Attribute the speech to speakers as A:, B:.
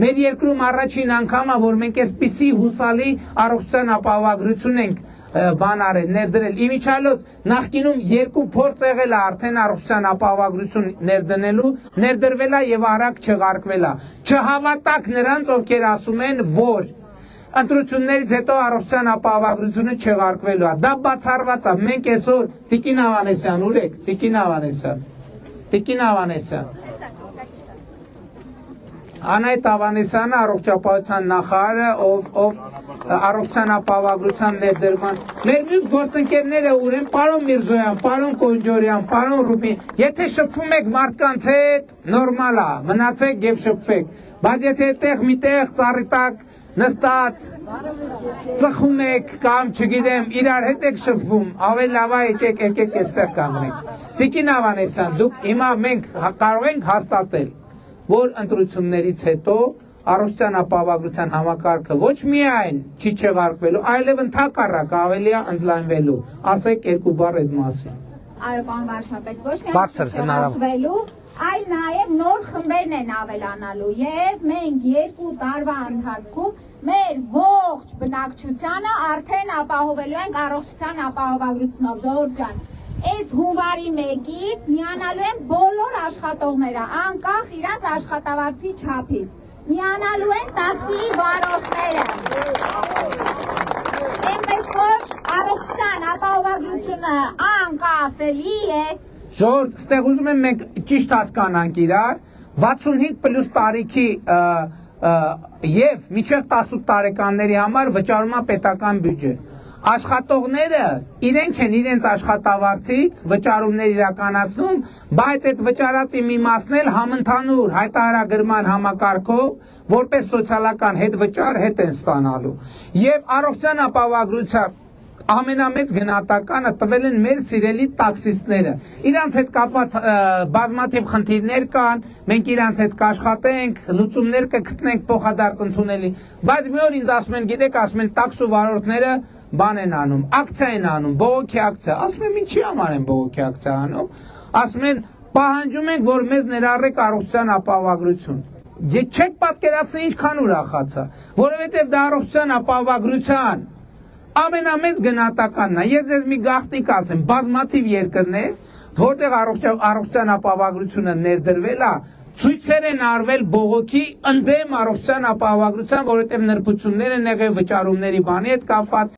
A: Մեր երկրում առաջին անգամ է, որ մենք այսպիսի հուսալի առողջության ապահովագրություն ենք բան արել, ներդրել։ Իմիջիալոց նախկինում երկու փորձ եղել է արդեն առողջության ապահովագրություն ներդնելու, ներդրվել է եւ արագ չեղարկվել է։ Չհավատակ նրանց, ովքեր ասում են, որ ընտրություններից հետո առողջության ապահովագրությունը չեղարկվելու է։ Դա բացառված է։ Մենք այսօր Տիկին Ավանեսյան, ուր եք, Տիկին Ավանեսյան։ Անայդ Ավանեսյանը առողջապահության նախարարը, ով առողջության ապահովագրության ներդրման։ Մեր մյուս գործընկերները ուր են, պարոն Միրզոյան, պարոն Կոնջորյան, պարոն Ռուբին, եթե շփվում եք մարդկանց հետ, նորմալ է, մնացեք եւ շփվեք։ Բայց եթե այդտեղ միտեղ ծառի տակ նստած ծխում եք կամ չգիտեմ իրար հետ եք շփվում, ավելի լավ է եկեք այստեղ կանգնենք։ Տիկին Ավանեսյան, դուք հիմա մենք կարող ենք հաստատել, որ ընտրություններից հետո առողջության ապահովագրության համակարգը ոչ միայն չի չեղարկվելու, այլև ընդհակառակ ավելի է ընդլայնվելու։ Ասեք երկու բառ այդ մասին։
B: Այո, պարոն վարչապետ, ոչ միայն չեղարկվելու, այլ նաև նոր խմբերն են ավելանալու եւ մենք 2 տարվա ընթացքում մեր ողջ բնակչությանը արդեն ապահովելու ենք առողջության ապահովագրությունով, ժողովուրդ ջան։ Այս հունվարի 1-ից միանալու են բոլոր աշխատողները, անկախ իրենց աշխատավարձի չափից։ Միանալու են տաքսիի վարորդները։ Այնպես որ առողջության ապահովագրությունը անկասելի է։
A: Ժողովուրդ, ստեղ ուզում եմ մենք ճիշտ հասկանանք իրար, 65+ տարիքի եւ մինչեւ 18 տարեկանների համար վճարում է պետական բյուջե։ Աշխատողները իրենք են իրենց աշխատավարձից վճարումներ իրականացնում, բայց այդ վճարածի մի մասն էլ համընդհանուր հայտարարագրման համակարգով որպես սոցիալական հետվճար հետ են ստանալու։ Եվ առողջության ապահովագրության ամենամեծ գնահատականը տվել են մեր սիրելի տաքսիստները։ Իրանց հետ կապված բազմաթիվ խնդիրներ կան, մենք իրանց հետ կաշխատենք, լուծումներ կգտնենք փոխադարձ ընդունելի, բայց մի օր ինձ ասում են, գիտեք, ասում են տաքսու վարորդները բան են անում, ակցիա են անում, բողոքի ակցիա։ Ասում եմ, ինչի համար են բողոքի ակցիա անում։ Ասում են, պահանջում ենք, որ մեզ ներառեք առողջության ապահովագրություն։ Չեք պատկերացնի ինչքան ուրախացա, որովհետև դա առողջության ապահովագրության ամենամեծ գնահատականն է։ Ես ձեզ մի գաղտնիք ասեմ, բազմաթիվ երկրներ, որտեղ առողջության ապահովագրությունը ներդրվել է, ցույցեր են արվել բողոքի ընդդեմ առողջության ապահովագրության, որովհետև նրբություններ են եղել վճարումների բանի հետ կապված։